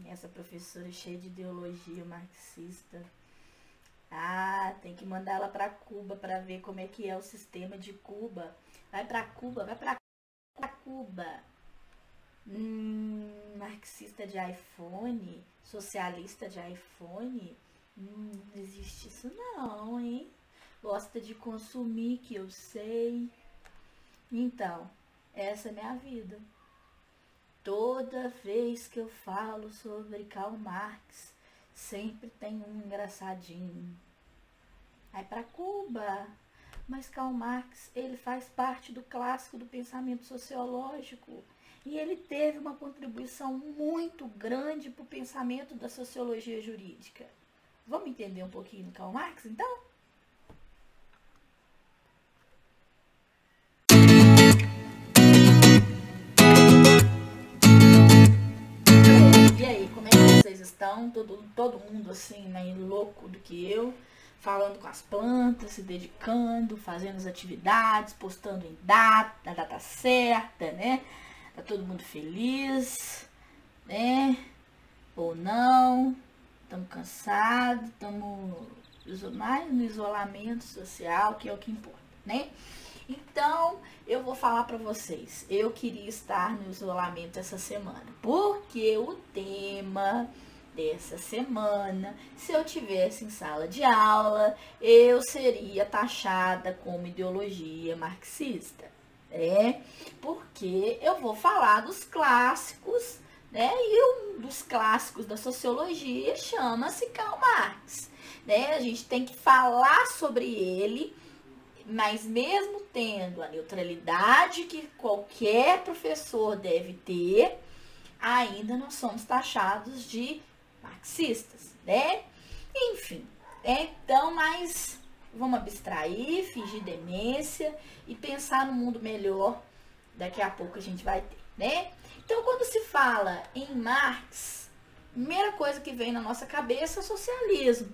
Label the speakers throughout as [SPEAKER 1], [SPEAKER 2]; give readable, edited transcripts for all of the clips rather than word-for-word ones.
[SPEAKER 1] Essa professora cheia de ideologia marxista. Ah, tem que mandar ela para Cuba para ver como é que é o sistema de Cuba. Vai para Cuba, vai para Cuba. Marxista de iPhone, socialista de iPhone. Não existe isso não, hein? Gosta de consumir, que eu sei. Então, essa é minha vida. Toda vez que eu falo sobre Karl Marx, sempre tem um engraçadinho. Vai para Cuba. Mas Karl Marx, ele faz parte do clássico do pensamento sociológico. E ele teve uma contribuição muito grande para o pensamento da sociologia jurídica. Vamos entender um pouquinho do Karl Marx, então? E aí, como é que vocês estão? Todo mundo assim, meio louco do que eu, falando com as plantas, se dedicando, fazendo as atividades, postando em data certa, né? Tá todo mundo feliz, né? Ou não? Estamos cansados, estamos mais no isolamento social, que é o que importa, né? Então, eu vou falar para vocês. Eu queria estar no isolamento essa semana, porque o tema dessa semana, se eu tivesse em sala de aula, eu seria taxada como ideologia marxista, né? Porque eu vou falar dos clássicos, né? E um dos clássicos da sociologia chama-se Karl Marx, né? A gente tem que falar sobre ele, mas mesmo tendo a neutralidade que qualquer professor deve ter, ainda nós somos taxados de marxistas, né? Enfim, então, mas vamos abstrair, fingir demência e pensar no mundo melhor. Daqui a pouco a gente vai ter, né? Então, quando se fala em Marx, a primeira coisa que vem na nossa cabeça é o socialismo.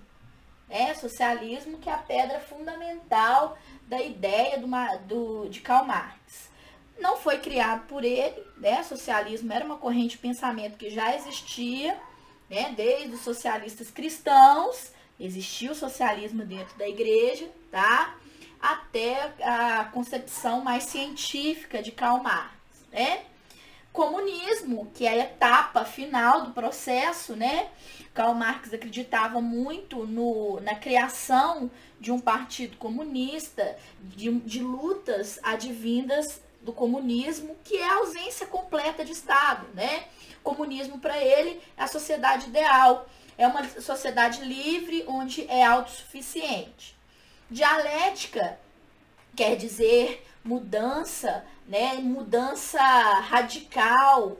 [SPEAKER 1] Socialismo, que é a pedra fundamental da ideia de Karl Marx. Não foi criado por ele, né? Socialismo era uma corrente de pensamento que já existia, né? Desde os socialistas cristãos, existia o socialismo dentro da igreja, tá? Até a concepção mais científica de Karl Marx, né? Comunismo, que é a etapa final do processo, né? Karl Marx acreditava muito na criação de um partido comunista, de lutas advindas do comunismo, que é a ausência completa de Estado, né? Comunismo, para ele, é a sociedade ideal, é uma sociedade livre, onde é autossuficiente. Dialética quer dizer mudança, né? Mudança radical.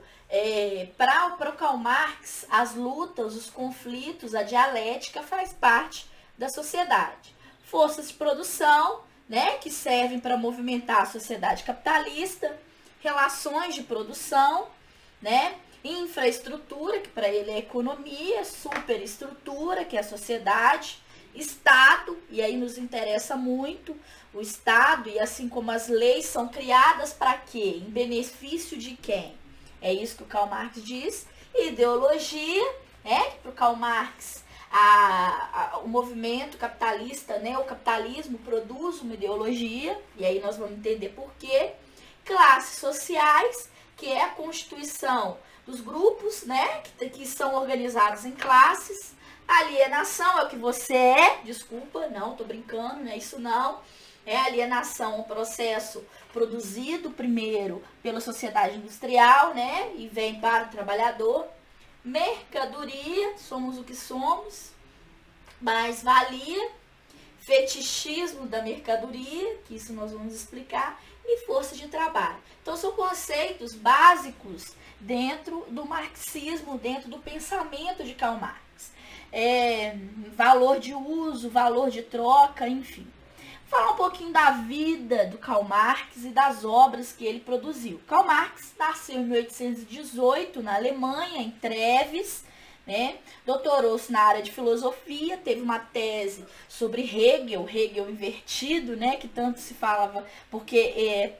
[SPEAKER 1] Para o Karl Marx, as lutas, os conflitos, a dialética faz parte da sociedade. Forças de produção, né, que servem para movimentar a sociedade capitalista, relações de produção, né, infraestrutura, que para ele é economia, superestrutura, que é a sociedade, Estado, e aí nos interessa muito o Estado, e assim como as leis são criadas para quê? Em benefício de quem? É isso que o Karl Marx diz. Ideologia, né? Para o Karl Marx, o movimento capitalista, né? O capitalismo produz uma ideologia, e aí nós vamos entender por quê. Classes sociais, que é a constituição dos grupos, né? Que são organizados em classes. Alienação é o que você é, desculpa, não, tô brincando, não é isso não. Alienação, um processo produzido primeiro pela sociedade industrial, né, e vem para o trabalhador. Mercadoria, somos o que somos. Mais-valia, fetichismo da mercadoria, que isso nós vamos explicar, e força de trabalho. Então, são conceitos básicos dentro do marxismo, dentro do pensamento de Karl Marx. Valor de uso, valor de troca, enfim. Vou falar um pouquinho da vida do Karl Marx e das obras que ele produziu. Karl Marx nasceu em 1818 na Alemanha, em Treves, né? Doutorou-se na área de filosofia, teve uma tese sobre Hegel invertido, né? Que tanto se falava, porque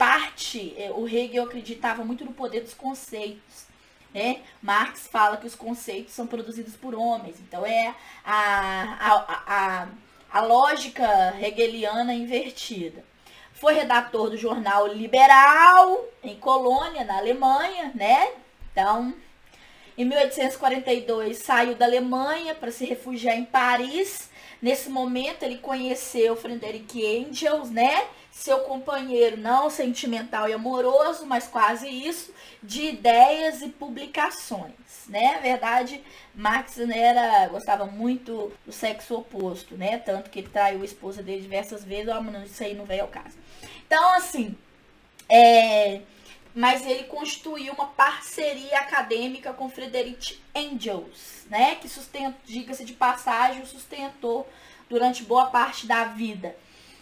[SPEAKER 1] o Hegel acreditava muito no poder dos conceitos. né? Marx fala que os conceitos são produzidos por homens. Então é a lógica hegeliana invertida. Foi redator do jornal Liberal, em Colônia, na Alemanha, né? Então, em 1842, saiu da Alemanha para se refugiar em Paris. Nesse momento, ele conheceu Friedrich Engels, né? Seu companheiro não sentimental e amoroso, mas quase isso, de ideias e publicações, né? Na verdade, Marx gostava muito do sexo oposto, né? Tanto que ele traiu a esposa dele diversas vezes, isso aí não veio ao caso. Então, assim, mas ele constituiu uma parceria acadêmica com Friedrich Engels, né? Que diga-se de passagem, o sustentou durante boa parte da vida.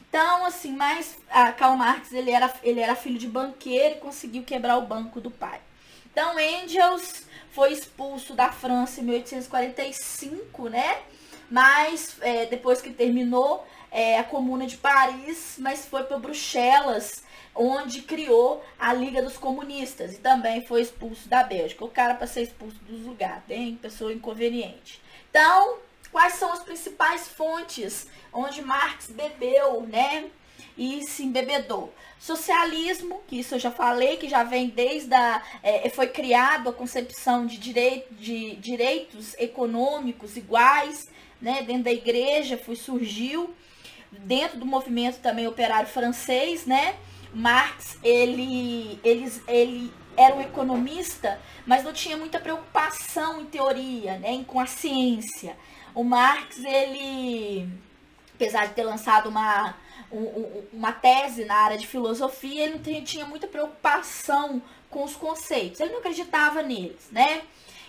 [SPEAKER 1] Então, assim, mas Karl Marx, ele era filho de banqueiro e conseguiu quebrar o banco do pai. Então, Engels foi expulso da França em 1845, né? Mas, depois que terminou a Comuna de Paris, mas foi para Bruxelas, onde criou a Liga dos Comunistas. E também foi expulso da Bélgica. O cara, para ser expulso dos lugares, tem pessoa inconveniente. Então, quais são as principais fontes onde Marx bebeu, né? E se embebedou? Socialismo, que isso eu já falei, que já vem desde foi criado a concepção de direitos econômicos iguais, né? Dentro da igreja surgiu, dentro do movimento também operário francês, né? Marx, ele era um economista, mas não tinha muita preocupação em teoria, né? Com a ciência. O Marx, ele, apesar de ter lançado uma tese na área de filosofia, ele não tinha muita preocupação com os conceitos. Ele não acreditava neles, né?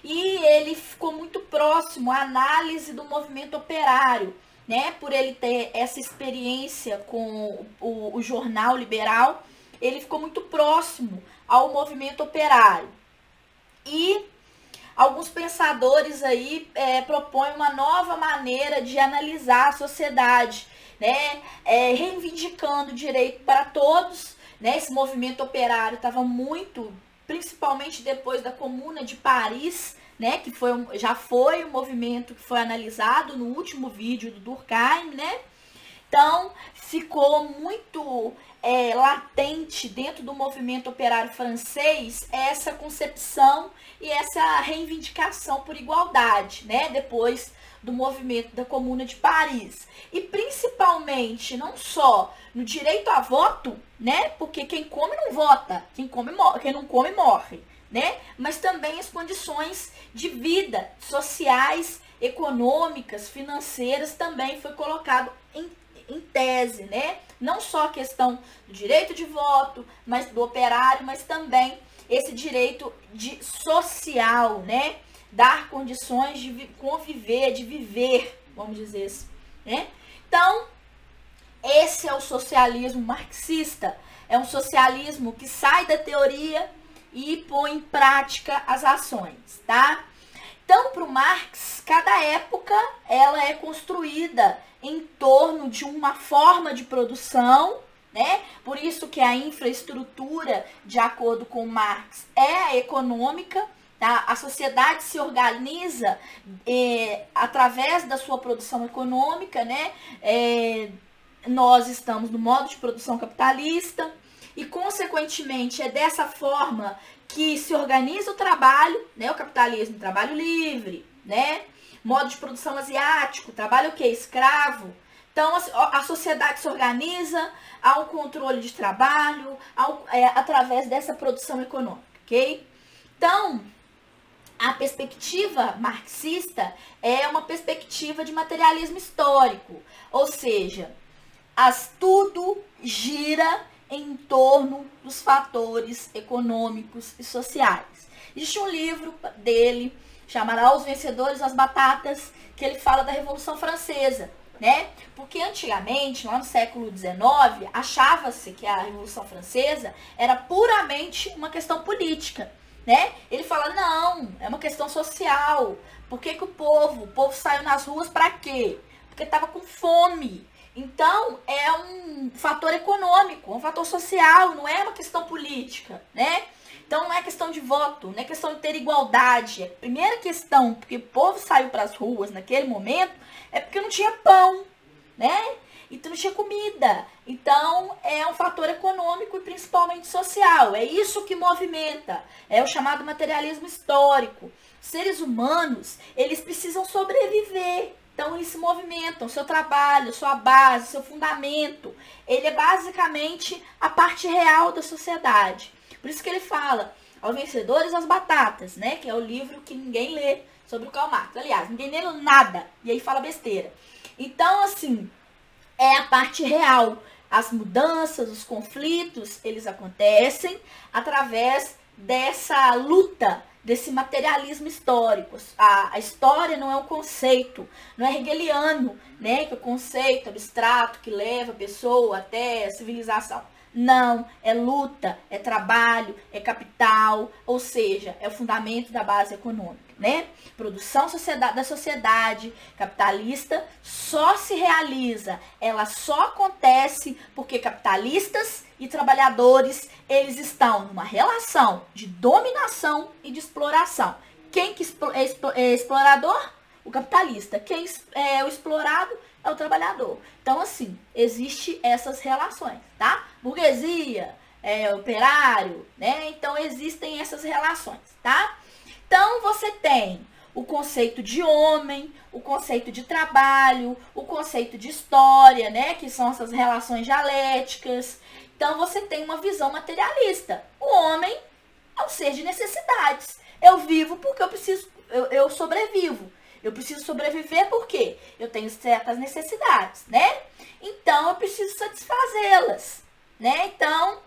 [SPEAKER 1] E ele ficou muito próximo à análise do movimento operário, né? Por ele ter essa experiência com o jornal liberal, ele ficou muito próximo ao movimento operário. E alguns pensadores aí propõem uma nova maneira de analisar a sociedade, né? Reivindicando direito para todos, né? Esse movimento operário estava muito, principalmente depois da Comuna de Paris, né? Que já foi um movimento que foi analisado no último vídeo do Durkheim, né? Então, ficou muito latente dentro do movimento operário francês essa concepção e essa reivindicação por igualdade, né? Depois do movimento da Comuna de Paris. E principalmente, não só no direito a voto, né? Porque quem come não vota, quem não come morre, né? Mas também as condições de vida sociais, econômicas, financeiras também foi colocado em tese, né? Não só a questão do direito de voto, mas do operário, mas também esse direito social, né? Dar condições de conviver, de viver, vamos dizer assim, né? Então, esse é o socialismo marxista. É um socialismo que sai da teoria e põe em prática as ações, tá? Então, para o Marx, cada época ela é construída em torno de uma forma de produção, né? Por isso que a infraestrutura, de acordo com Marx, é a econômica, tá? A sociedade se organiza através da sua produção econômica, né? Nós estamos no modo de produção capitalista e, consequentemente, é dessa forma que se organiza o trabalho, né? O capitalismo, trabalho livre, né? Modo de produção asiático, trabalho o quê? Escravo. Então, a sociedade se organiza ao controle de trabalho, através dessa produção econômica, ok? Então, a perspectiva marxista é uma perspectiva de materialismo histórico, ou seja, tudo gira em torno dos fatores econômicos e sociais. Existe um livro dele, chamado Os Vencedores das Batatas, que ele fala da Revolução Francesa, né? Porque antigamente, lá no século XIX, achava-se que a Revolução Francesa era puramente uma questão política, né? Ele fala, não, é uma questão social. Por que o povo saiu nas ruas para quê? Porque estava com fome. Então, é um fator econômico, um fator social, não é uma questão política, né? Então não é questão de voto, não é questão de ter igualdade. A primeira questão, porque o povo saiu para as ruas naquele momento, é porque não tinha pão, né? Então não tinha comida. Então é um fator econômico e principalmente social. É isso que movimenta. É o chamado materialismo histórico. Seres humanos, eles precisam sobreviver. Então eles se movimentam. Seu trabalho, sua base, seu fundamento, ele é basicamente a parte real da sociedade. Por isso que ele fala, aos vencedores as batatas, né? Que é o livro que ninguém lê sobre o Karl Marx. Aliás, ninguém lê nada. E aí fala besteira. Então, assim, é a parte real. As mudanças, os conflitos, eles acontecem através dessa luta, desse materialismo histórico. A história não é um conceito, não é hegeliano, né? Que é o conceito abstrato que leva a pessoa até a civilização. Não, é luta, é trabalho, é capital, ou seja, é o fundamento da base econômica, né? Produção da sociedade capitalista só se realiza, ela só acontece porque capitalistas e trabalhadores, eles estão numa relação de dominação e de exploração. Quem que é explorador? O capitalista. Quem é o explorado? É o trabalhador. Então, assim, existe essas relações, tá? Burguesia, operário, né? Então, existem essas relações, tá? Então, você tem o conceito de homem, o conceito de trabalho, o conceito de história, né? Que são essas relações dialéticas. Então, você tem uma visão materialista. O homem é um ser de necessidades. Eu vivo porque eu sobrevivo. Eu preciso sobreviver porque eu tenho certas necessidades, né? Então, eu preciso satisfazê-las, né? Então,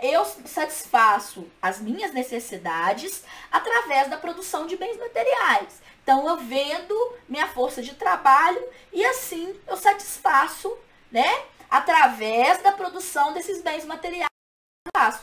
[SPEAKER 1] eu satisfaço as minhas necessidades através da produção de bens materiais. Então, eu vendo minha força de trabalho e assim eu satisfaço, né? Através da produção desses bens materiais.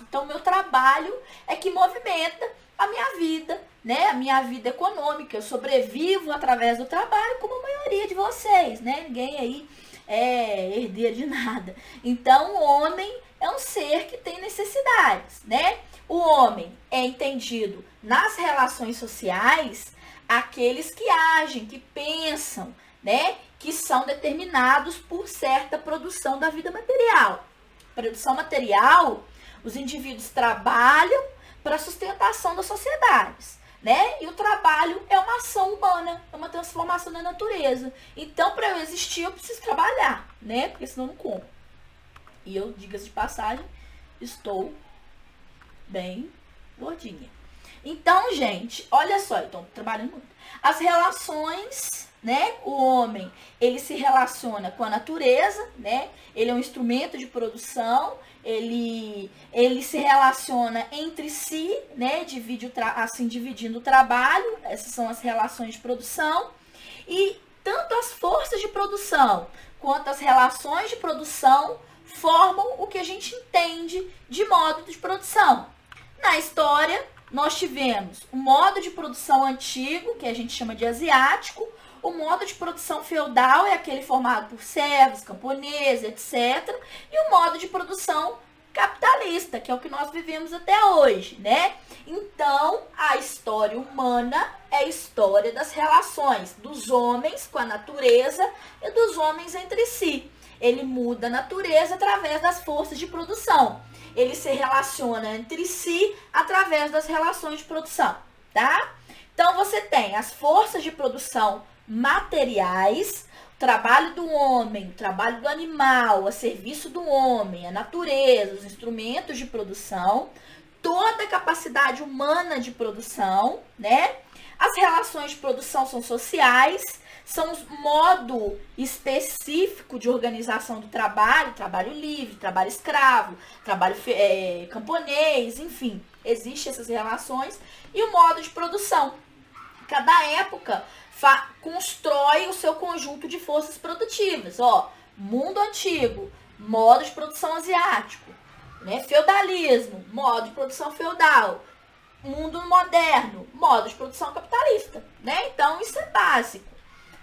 [SPEAKER 1] Então, meu trabalho é que movimenta a minha vida, né? A minha vida econômica. Eu sobrevivo através do trabalho, como a maioria de vocês, né? Ninguém aí é herdeiro de nada. Então, o homem é um ser que tem necessidades, né? O homem é entendido nas relações sociais aqueles que agem, que pensam, né? Que são determinados por certa produção da vida material. Produção material, os indivíduos trabalham para a sustentação das sociedades, né? E o trabalho é uma ação humana, é uma transformação da natureza. Então, para eu existir, eu preciso trabalhar, né? Porque senão eu não como. E eu, diga-se de passagem, estou bem gordinha. Então, gente, olha só, eu estou trabalhando muito. As relações, né? O homem, ele se relaciona com a natureza, né? Ele é um instrumento de produção. Ele se relaciona entre si, né? Dividindo o trabalho. Essas são as relações de produção. E tanto as forças de produção quanto as relações de produção formam o que a gente entende de modo de produção. Na história, nós tivemos o modo de produção antigo, que a gente chama de asiático. O modo de produção feudal é aquele formado por servos, camponeses, etc. E o modo de produção capitalista, que é o que nós vivemos até hoje, né? Então, a história humana é a história das relações dos homens com a natureza e dos homens entre si. Ele muda a natureza através das forças de produção. Ele se relaciona entre si através das relações de produção, tá? Então, você tem as forças de produção materiais, o trabalho do homem, o trabalho do animal, a serviço do homem, a natureza, os instrumentos de produção, toda a capacidade humana de produção, né? As relações de produção são sociais, são um modo específico de organização do trabalho, trabalho livre, trabalho escravo, trabalho camponês, enfim, existem essas relações. E o modo de produção. Cada época constrói o seu conjunto de forças produtivas. Ó, mundo antigo, modo de produção asiático, né? Feudalismo, modo de produção feudal. Mundo moderno, modo de produção capitalista, né? Então, isso é básico.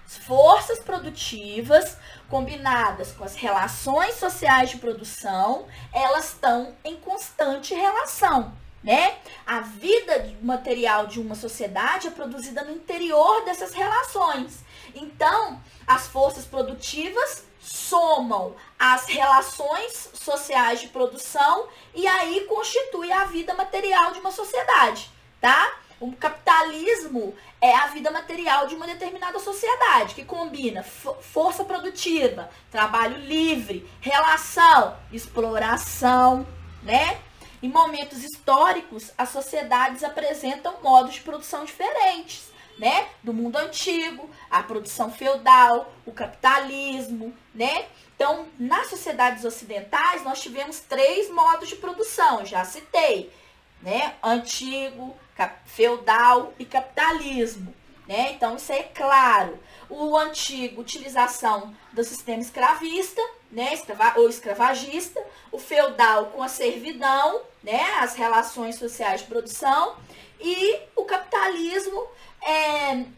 [SPEAKER 1] As forças produtivas combinadas com as relações sociais de produção, elas estão em constante relação, né? A vida material de uma sociedade é produzida no interior dessas relações. Então, as forças produtivas somam as relações sociais de produção e aí constitui a vida material de uma sociedade, tá? O capitalismo é a vida material de uma determinada sociedade, que combina força produtiva, trabalho livre, relação, exploração, né? Em momentos históricos, as sociedades apresentam modos de produção diferentes, né? Do mundo antigo, a produção feudal, o capitalismo, né? Então, nas sociedades ocidentais, nós tivemos 3 modos de produção, já citei, né? Antigo, feudal e capitalismo, né? Então, isso é claro. O antigo, utilização do sistema escravista, né? Ou escravagista. O feudal com a servidão, né? As relações sociais de produção. E o capitalismo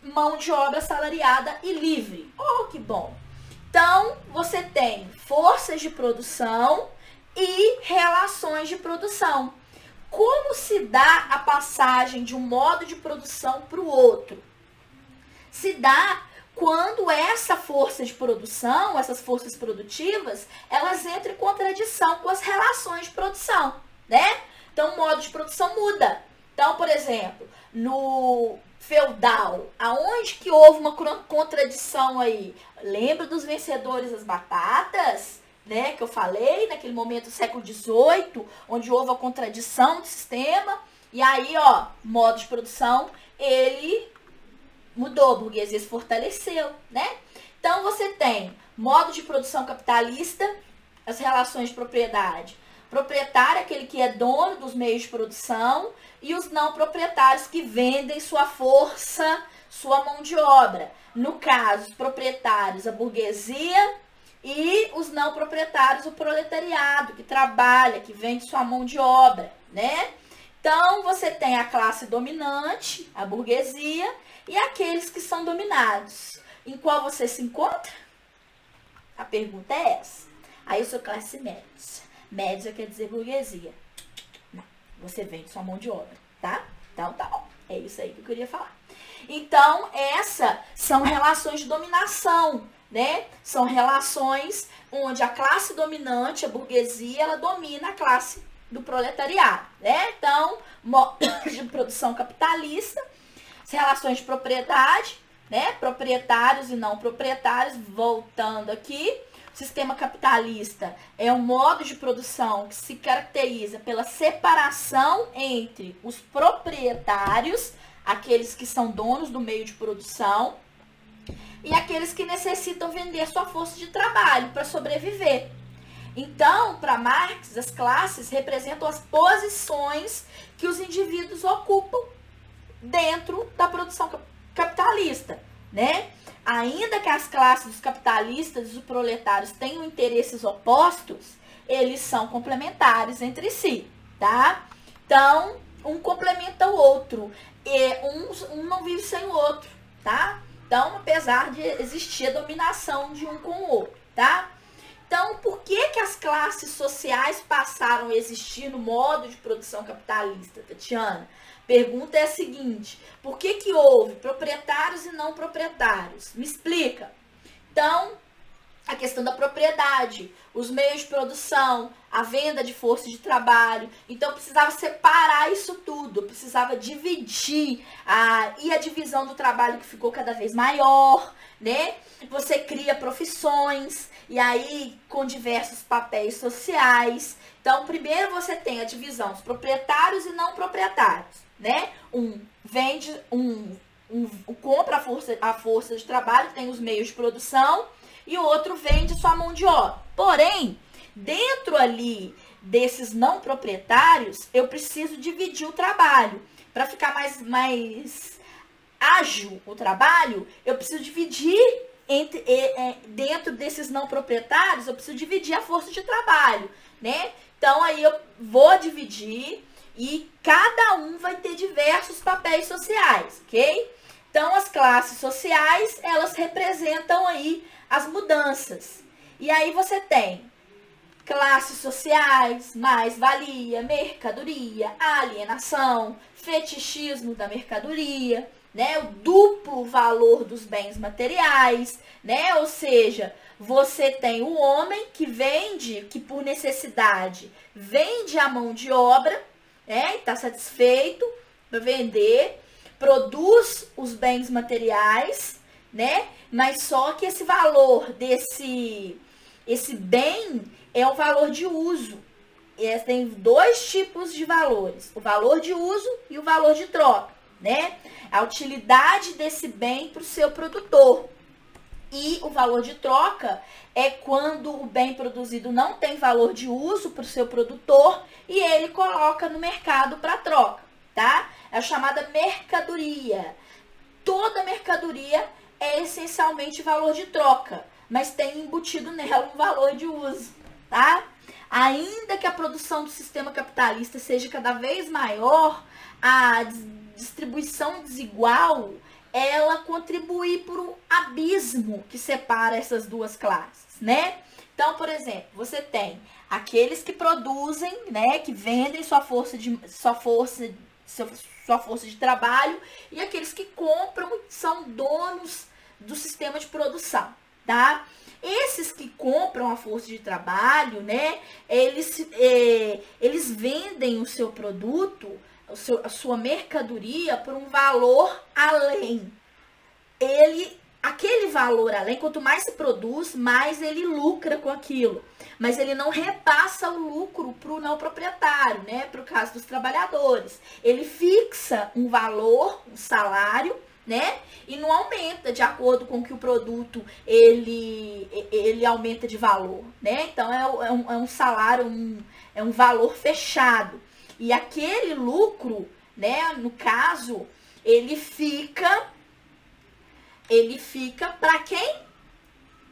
[SPEAKER 1] mão de obra assalariada e livre. Oh, que bom! Então, você tem forças de produção e relações de produção. Como se dá a passagem de um modo de produção para o outro? Se dá quando essa força de produção, essas forças produtivas, elas entram em contradição com as relações de produção, né? Então, o modo de produção muda. Então, por exemplo, no feudal, aonde que houve uma contradição aí? Lembra dos vencedores das batatas? Né, que eu falei, naquele momento do século XVIII, onde houve a contradição do sistema, e aí, ó, modo de produção, ele mudou, a burguesia se fortaleceu, né? Então, você tem modo de produção capitalista, as relações de propriedade. Proprietário, aquele que é dono dos meios de produção, e os não proprietários que vendem sua força, sua mão de obra. No caso, os proprietários, a burguesia, e os não proprietários, o proletariado, que trabalha, que vende sua mão de obra, né? Então, você tem a classe dominante, a burguesia, e aqueles que são dominados. Em qual você se encontra? A pergunta é essa. Aí eu sou classe média. Média quer dizer burguesia. Não, você vende sua mão de obra, tá? Então, tá bom. É isso aí que eu queria falar. Então, essas são relações de dominação, né? São relações onde a classe dominante, a burguesia, ela domina a classe do proletariado, né? Então, modo de produção capitalista, as relações de propriedade, né? Proprietários e não proprietários, voltando aqui. O sistema capitalista é um modo de produção que se caracteriza pela separação entre os proprietários, aqueles que são donos do meio de produção, e aqueles que necessitam vender sua força de trabalho para sobreviver. Então, para Marx, as classes representam as posições que os indivíduos ocupam dentro da produção capitalista, né? Ainda que as classes dos capitalistas e dos proletários tenham interesses opostos, eles são complementares entre si, tá? Então, um complementa o outro, e um não vive sem o outro, tá? Então, apesar de existir a dominação de um com o outro, tá? Então, por que que as classes sociais passaram a existir no modo de produção capitalista, Tatiana? Pergunta é a seguinte: por que que houve proprietários e não proprietários? Me explica. Então, a questão da propriedade, os meios de produção, a venda de força de trabalho. Então, precisava separar isso tudo, precisava dividir. E a divisão do trabalho que ficou cada vez maior, né? Você cria profissões, e aí com diversos papéis sociais. Então, primeiro você tem a divisão dos proprietários e não proprietários, né? Um vende, compra a força de trabalho, tem os meios de produção, e o outro vende sua mão de obra. Porém, dentro ali desses não proprietários, eu preciso dividir o trabalho. Para ficar mais ágil o trabalho, eu preciso dividir dentro desses não proprietários, eu preciso dividir a força de trabalho, né? Então, aí eu vou dividir e cada um vai ter diversos papéis sociais, ok? Então, as classes sociais, elas representam aí as mudanças. E aí você tem classes sociais, mais-valia, mercadoria, alienação, fetichismo da mercadoria, né? O duplo valor dos bens materiais, né? Ou seja, você tem o homem que vende, que por necessidade vende a mão de obra, né? E está satisfeito para vender, produz os bens materiais, né? Mas só que esse valor esse bem é o valor de uso. E tem dois tipos de valores, o valor de uso e o valor de troca, né? A utilidade desse bem para o seu produtor. E o valor de troca é quando o bem produzido não tem valor de uso para o seu produtor e ele coloca no mercado para troca, tá? É a chamada mercadoria. Toda mercadoria é essencialmente valor de troca, mas tem embutido nela um valor de uso, tá? Ainda que a produção do sistema capitalista seja cada vez maior, a distribuição desigual, ela contribui para o abismo que separa essas duas classes, né? Então, por exemplo, você tem aqueles que produzem, né, que vendem sua força de trabalho e aqueles que compram e são donos do sistema de produção, tá? Esses que compram a força de trabalho, né, eles vendem o seu produto, a sua mercadoria por um valor além. Aquele valor além, quanto mais se produz, mais ele lucra com aquilo. Mas ele não repassa o lucro para o não proprietário, né? Para o caso dos trabalhadores. Ele fixa um valor, um salário, né? E não aumenta de acordo com que o produto ele aumenta de valor, né? Então é um salário, é um valor fechado. E aquele lucro, né, no caso, ele fica para quem?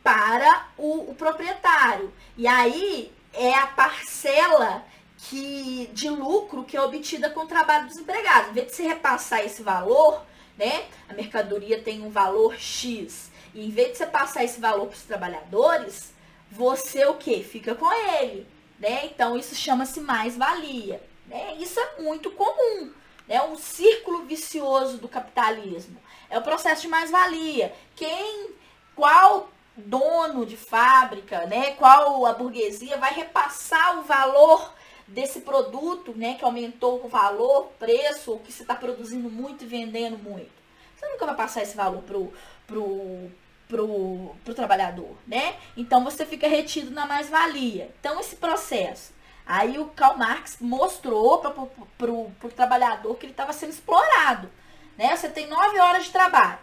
[SPEAKER 1] Para o proprietário. E aí é a parcela de lucro que é obtida com o trabalho dos empregados. Em vez de se repassar esse valor, né, a mercadoria tem um valor X. E em vez de você passar esse valor para os trabalhadores, você o quê? Fica com ele, né? Então isso chama-se mais-valia. Né? Isso é muito comum, né? Um círculo vicioso do capitalismo. É o processo de mais-valia. Qual dono de fábrica, né? Qual a burguesia vai repassar o valor desse produto, né? Que aumentou o valor, preço, ou que você está produzindo muito e vendendo muito. Você nunca vai passar esse valor pro trabalhador, né? Então você fica retido na mais-valia. Então esse processo. Aí o Karl Marx mostrou para o trabalhador que ele estava sendo explorado, né? Você tem 9 horas de trabalho.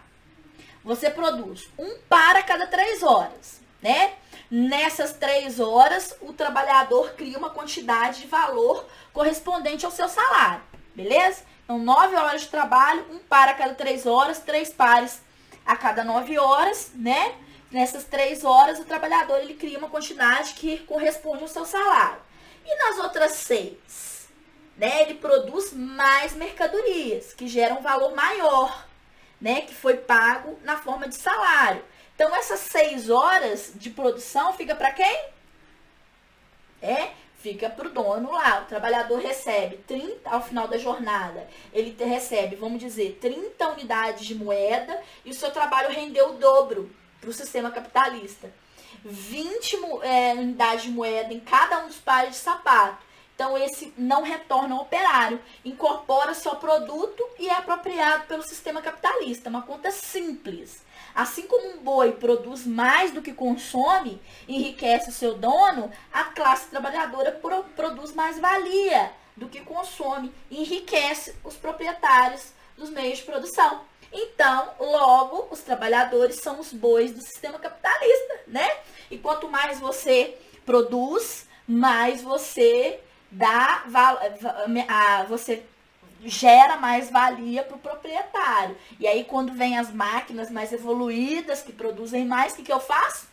[SPEAKER 1] Você produz um par a cada 3 horas, né? Nessas 3 horas, o trabalhador cria uma quantidade de valor correspondente ao seu salário, beleza? Então, 9 horas de trabalho, um par a cada 3 horas, 3 pares a cada 9 horas, né? Nessas 3 horas, o trabalhador ele cria uma quantidade que corresponde ao seu salário. E nas outras 6, né, ele produz mais mercadorias, que geram um valor maior, né, que foi pago na forma de salário. Então, essas 6 horas de produção fica para quem? Fica para o dono lá. O trabalhador recebe 30, ao final da jornada, ele recebe, vamos dizer, 30 unidades de moeda e o seu trabalho rendeu o dobro para o sistema capitalista. 20 unidades de moeda em cada um dos pares de sapato. Então, esse não retorna ao operário, incorpora-se ao produto e é apropriado pelo sistema capitalista. Uma conta simples. Assim como um boi produz mais do que consome, enriquece o seu dono, a classe trabalhadora produz mais valia do que consome, enriquece os proprietários dos meios de produção. Então, logo, os trabalhadores são os bois do sistema capitalista, né? E quanto mais você produz, mais você você gera mais valia para o proprietário. E aí, quando vem as máquinas mais evoluídas, que produzem mais, o que eu faço?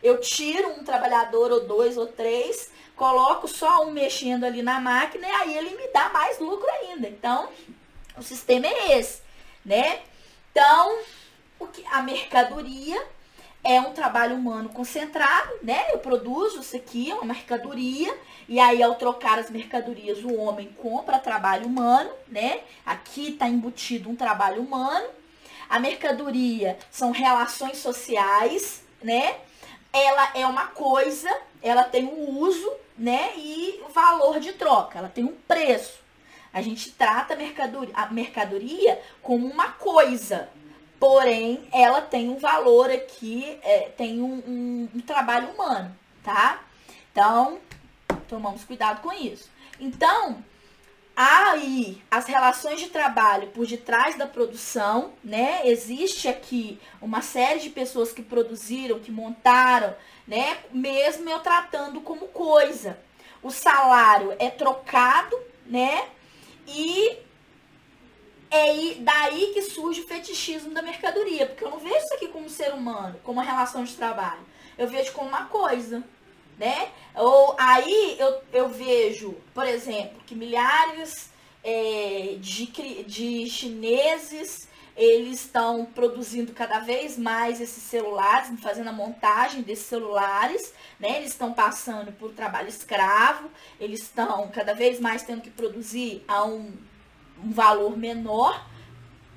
[SPEAKER 1] Eu tiro um trabalhador, ou 2, ou 3, coloco só um mexendo ali na máquina, e aí ele me dá mais lucro ainda. Então, o sistema é esse, né? Então, a mercadoria é um trabalho humano concentrado, né? Eu produzo isso aqui, é uma mercadoria, e aí ao trocar as mercadorias, o homem compra trabalho humano, né? Aqui está embutido um trabalho humano. A mercadoria são relações sociais, né? Ela é uma coisa, ela tem um uso, né? E o valor de troca, ela tem um preço. A gente trata a mercadoria como uma coisa, porém, ela tem um valor aqui, tem um trabalho humano, tá? Então, tomamos cuidado com isso. Então, aí, as relações de trabalho por detrás da produção, né? Existe aqui uma série de pessoas que produziram, que montaram, né? Mesmo eu tratando como coisa. O salário é trocado, né? E é daí que surge o fetichismo da mercadoria, porque eu não vejo isso aqui como ser humano, como uma relação de trabalho. Eu vejo como uma coisa, né? Ou aí eu vejo, por exemplo, que milhares de chineses, eles estão produzindo cada vez mais esses celulares, fazendo a montagem desses celulares, né? Eles estão passando por trabalho escravo, eles estão cada vez mais tendo que produzir a um valor menor.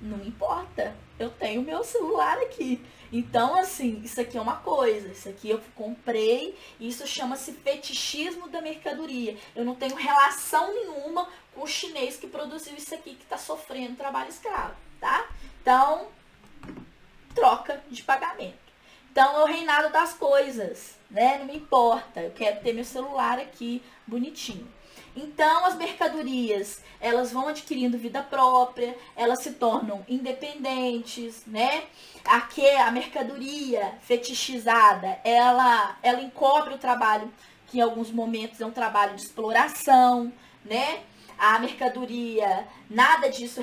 [SPEAKER 1] Não importa, eu tenho meu celular aqui. Então, assim, isso aqui é uma coisa, isso aqui eu comprei, isso chama-se fetichismo da mercadoria. Eu não tenho relação nenhuma com o chinês que produziu isso aqui, que está sofrendo trabalho escravo, tá? Então, troca de pagamento. Então, é o reinado das coisas, né? Não me importa, eu quero ter meu celular aqui bonitinho. Então, as mercadorias, elas vão adquirindo vida própria, elas se tornam independentes, né? Aqui, a mercadoria fetichizada, ela encobre o trabalho, que em alguns momentos é um trabalho de exploração, né? A mercadoria, nada disso.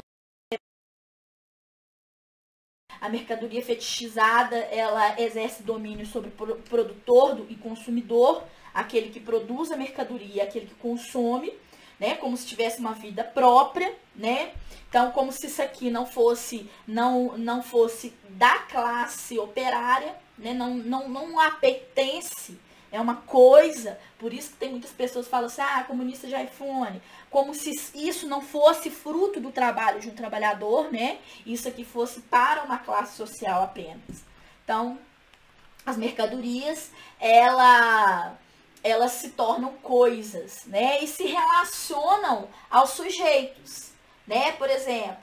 [SPEAKER 1] A mercadoria fetichizada, ela exerce domínio sobre o produtor e consumidor, aquele que produz a mercadoria, aquele que consome, né? Como se tivesse uma vida própria, né? Então, como se isso aqui não fosse da classe operária, né? Não a pertence, é uma coisa. Por isso que tem muitas pessoas que falam assim, comunista de iPhone, como se isso não fosse fruto do trabalho de um trabalhador, né? Isso aqui fosse para uma classe social apenas. Então, as mercadorias, elas se tornam coisas, né? E se relacionam aos sujeitos, né? Por exemplo,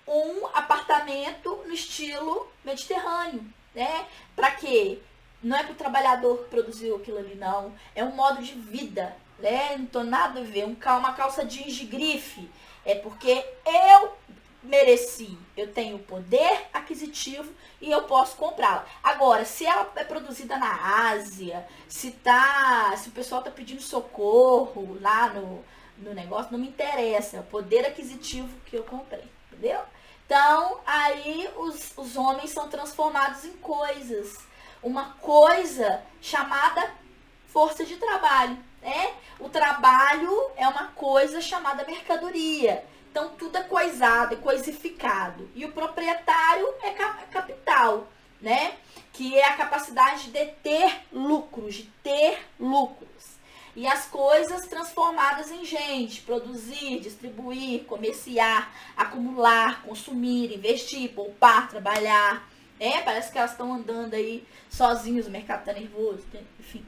[SPEAKER 1] um apartamento no estilo mediterrâneo, né? Para quê? Não é para o trabalhador que produziu aquilo ali, não. É um modo de vida, né? Não tem nada a ver. Uma calça jeans de grife é porque eu mereci. Eu tenho poder aquisitivo e eu posso comprá-la. Agora, se ela é produzida na Ásia, se o pessoal tá pedindo socorro lá no negócio, não me interessa. É o poder aquisitivo que eu comprei, entendeu? Então, aí os homens são transformados em coisas. Uma coisa chamada força de trabalho, né? O trabalho é uma coisa chamada mercadoria. Então, tudo é coisado, é coisificado. E o proprietário é capital, né? Que é a capacidade de ter lucros, E as coisas transformadas em gente, produzir, distribuir, comerciar, acumular, consumir, investir, poupar, trabalhar. Parece que elas estão andando aí sozinhas, o mercado está nervoso, enfim.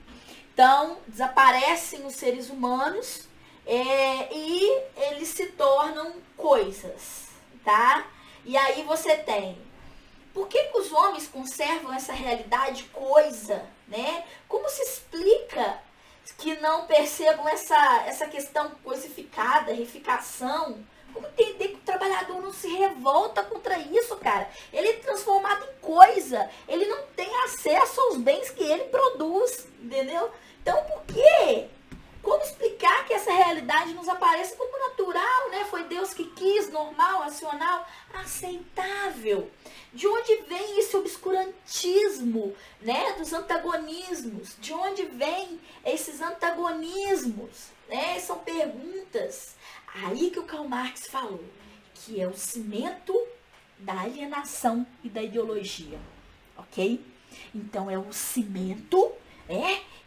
[SPEAKER 1] Então, desaparecem os seres humanos e eles se tornam coisas, tá? E aí você tem, por que os homens conservam essa realidade coisa, né? Como se explica que não percebam essa questão coisificada, reificação? Como entender que o trabalhador não se revolta contra isso, cara? Ele é transformado em coisa. Ele não tem acesso aos bens que ele produz, entendeu? Então, por quê? Como explicar que essa realidade nos aparece como natural, né? Foi Deus que quis, normal, racional, aceitável. De onde vem esse obscurantismo, né? Dos antagonismos. De onde vem esses antagonismos, né? São perguntas. Aí que o Karl Marx falou, que é o cimento da alienação e da ideologia, ok? Então é o cimento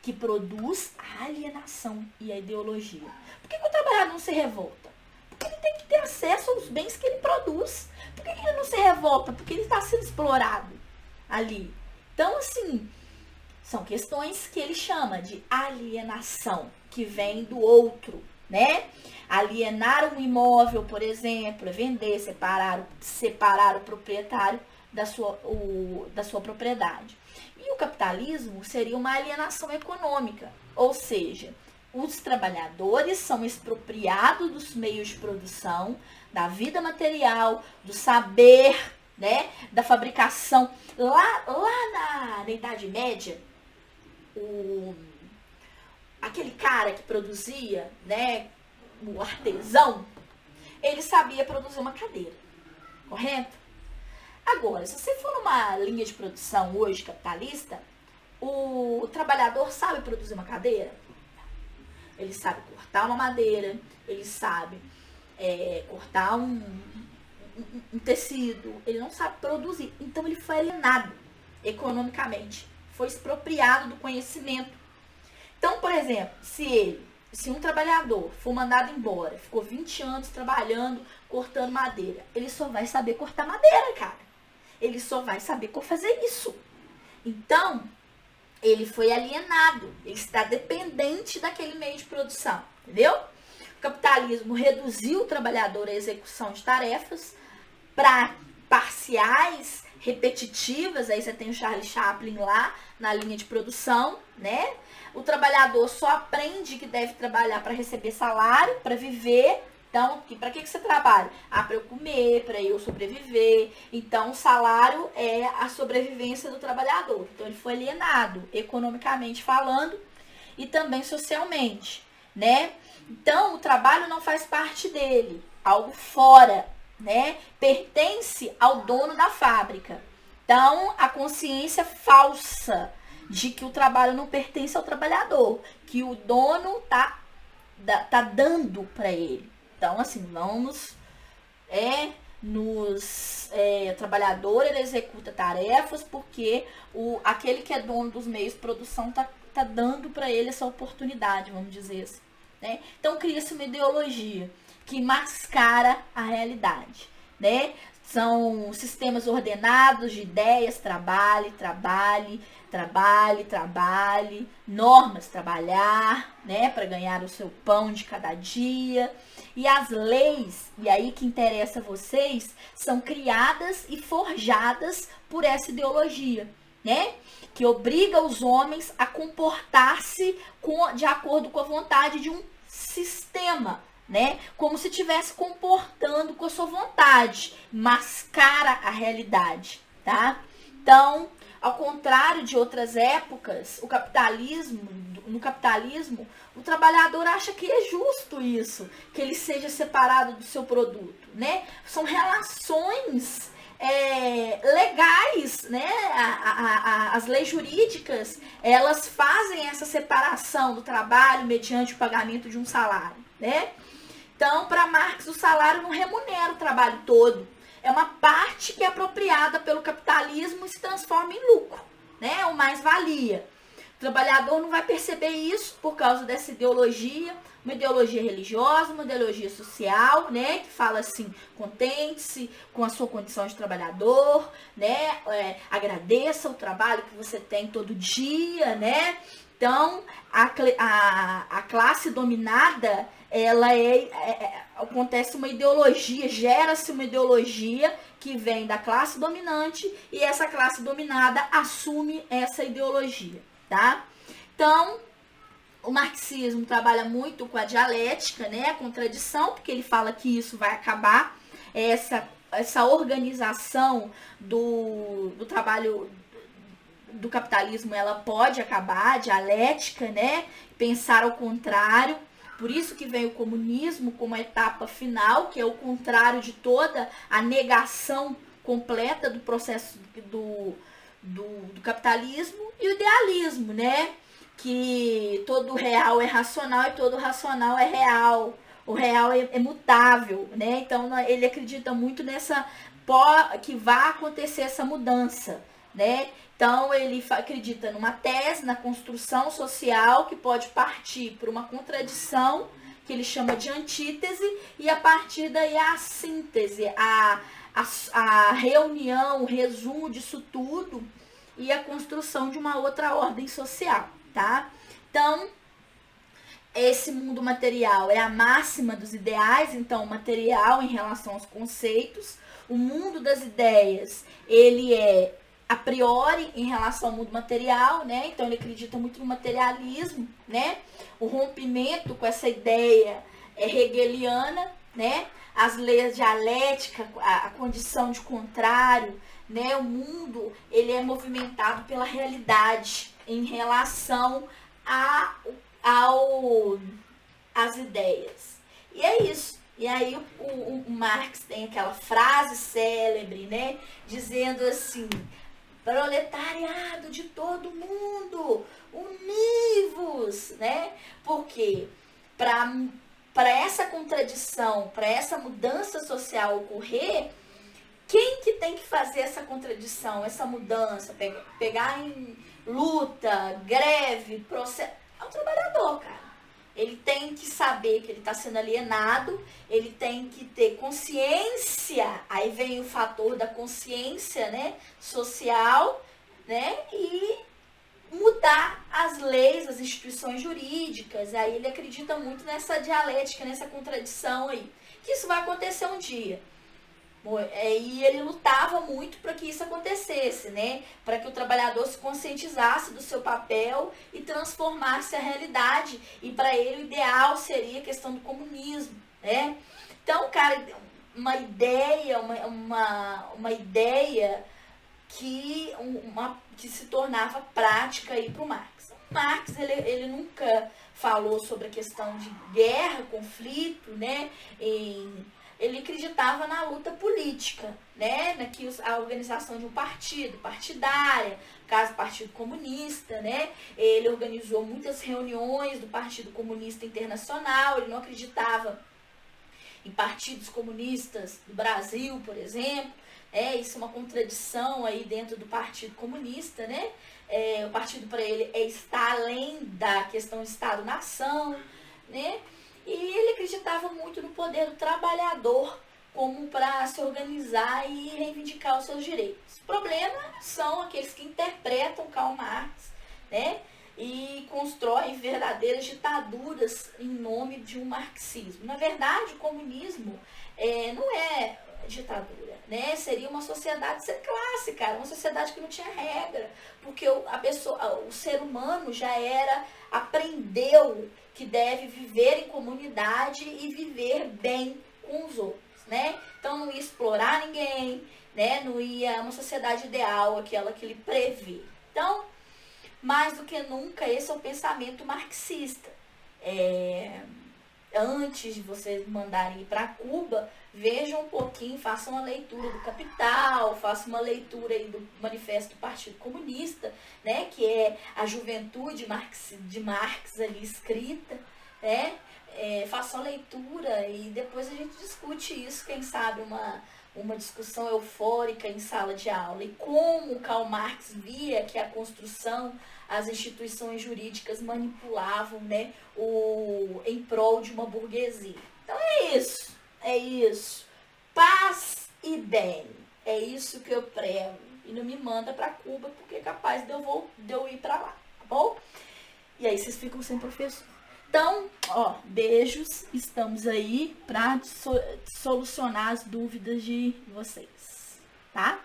[SPEAKER 1] que produz a alienação e a ideologia. Por que o trabalhador não se revolta? Porque ele tem que ter acesso aos bens que ele produz. Por que ele não se revolta? Porque ele está sendo explorado ali. Então, assim, são questões que ele chama de alienação, que vem do outro, né? Alienar um imóvel, por exemplo, é vender, separar o proprietário da sua propriedade. E o capitalismo seria uma alienação econômica, ou seja, os trabalhadores são expropriados dos meios de produção, da vida material, do saber, né, da fabricação. Lá na Idade Média, aquele cara que produzia, né, o artesão, ele sabia produzir uma cadeira, correto? Agora, se você for numa linha de produção hoje capitalista, o trabalhador sabe produzir uma cadeira? Ele sabe cortar uma madeira, ele sabe cortar um tecido, ele não sabe produzir. Então ele foi alienado economicamente, foi expropriado do conhecimento. Então, por exemplo, se um trabalhador for mandado embora, ficou 20 anos trabalhando, cortando madeira, ele só vai saber cortar madeira, cara. Ele só vai saber como fazer isso. Então, ele foi alienado. Ele está dependente daquele meio de produção. Entendeu? O capitalismo reduziu o trabalhador à execução de tarefas parciais, repetitivas. Aí você tem o Charlie Chaplin lá na linha de produção, né? O trabalhador só aprende que deve trabalhar para receber salário, para viver. Então, para que você trabalha? Para eu comer, para eu sobreviver. Então, o salário é a sobrevivência do trabalhador. Então, ele foi alienado, economicamente falando, e também socialmente, né? Então, o trabalho não faz parte dele, algo fora, né? Pertence ao dono da fábrica. Então, a consciência falsa de que o trabalho não pertence ao trabalhador, que o dono tá dando para ele. Então, assim, o trabalhador, ele executa tarefas porque aquele que é dono dos meios de produção tá dando para ele essa oportunidade, vamos dizer assim, né? Então, cria-se uma ideologia que mascara a realidade, né? São sistemas ordenados de ideias, trabalhe, normas, trabalhar, né, para ganhar o seu pão de cada dia. E as leis, e aí que interessa a vocês, são criadas e forjadas por essa ideologia, né? Que obriga os homens a comportar-se de acordo com a vontade de um sistema, né? Como se estivesse comportando com a sua vontade, mascara a realidade, tá? Então, ao contrário de outras épocas, no capitalismo, o trabalhador acha que é justo isso, que ele seja separado do seu produto, né? São relações legais, né? As leis jurídicas, elas fazem essa separação do trabalho mediante o pagamento de um salário, né? Então, para Marx, o salário não remunera o trabalho todo. É uma parte que é apropriada pelo capitalismo e se transforma em lucro, né? Ou mais-valia. O trabalhador não vai perceber isso por causa dessa ideologia, uma ideologia religiosa, uma ideologia social, né? Que fala assim, contente-se com a sua condição de trabalhador, né? Agradeça o trabalho que você tem todo dia, né? Então, a classe dominada, acontece uma ideologia, gera-se uma ideologia que vem da classe dominante e essa classe dominada assume essa ideologia, tá? Então, o marxismo trabalha muito com a dialética, né, a contradição, porque ele fala que isso vai acabar, essa organização do trabalho do capitalismo, ela pode acabar, a dialética, né, pensar ao contrário. Por isso que vem o comunismo como a etapa final, que é o contrário de toda a negação completa do processo do capitalismo, e o idealismo, né? Que todo real é racional e todo racional é real. O real é mutável, né? Então ele acredita muito que vai acontecer essa mudança, né? Então, ele acredita numa tese, na construção social, que pode partir por uma contradição, que ele chama de antítese, e a partir daí a síntese, a reunião, o resumo disso tudo, e a construção de uma outra ordem social, tá? Então, esse mundo material é a máxima dos ideais, então, material em relação aos conceitos. O mundo das ideias, ele é a priori em relação ao mundo material, né? Então ele acredita muito no materialismo, né? O rompimento com essa ideia hegeliana, né? As leis dialéticas, a condição de contrário, né? O mundo, ele é movimentado pela realidade em relação às ideias. E é isso. E aí o Marx tem aquela frase célebre, né? Dizendo assim: proletariado de todo mundo, univos, né? Porque para essa contradição, para essa mudança social ocorrer, quem que tem que fazer essa contradição, essa mudança, pegar em luta, greve, processo? É o trabalhador, cara. Ele tem que saber que ele está sendo alienado, ele tem que ter consciência, aí vem o fator da consciência, né, social, né, e mudar as leis, as instituições jurídicas. Aí ele acredita muito nessa dialética, nessa contradição aí, que isso vai acontecer um dia. E ele lutava muito para que isso acontecesse, né? Para que o trabalhador se conscientizasse do seu papel e transformasse a realidade. E para ele o ideal seria a questão do comunismo, né? Então, cara, uma ideia que se tornava prática aí para o Marx. O Marx, ele nunca falou sobre a questão de guerra, conflito, né? Ele acreditava na luta política, né? A organização de um partido, partidária, no caso, Partido Comunista, né? Ele organizou muitas reuniões do Partido Comunista Internacional, ele não acreditava em partidos comunistas do Brasil, por exemplo. Isso é uma contradição aí dentro do Partido Comunista, né? O partido para ele está além da questão Estado-nação, né? E ele acreditava muito no poder do trabalhador como para se organizar e reivindicar os seus direitos. O problema são aqueles que interpretam Karl Marx, né? E constroem verdadeiras ditaduras em nome de um marxismo. Na verdade, o comunismo não é ditadura, né? Seria uma sociedade sem classe, cara, uma sociedade que não tinha regra, porque o ser humano já aprendeu que deve viver em comunidade e viver bem com os outros, né? Então não ia explorar ninguém, né? Não ia uma sociedade ideal, aquela que ele prevê. Então, mais do que nunca, esse é o pensamento marxista. Antes de vocês mandarem ir para Cuba, vejam um pouquinho, façam uma leitura do Capital, façam uma leitura aí do Manifesto do Partido Comunista, né, que é a juventude de Marx ali escrita, né? Façam a leitura e depois a gente discute isso, quem sabe uma discussão eufórica em sala de aula. E como Karl Marx via que a construção, as instituições jurídicas manipulavam, né, em prol de uma burguesia. Então é isso. Paz e bem. É isso que eu prego. E não me manda para Cuba, porque é capaz de eu ir para lá, tá bom? E aí vocês ficam sem professor. Então, beijos. Estamos aí para solucionar as dúvidas de vocês, tá?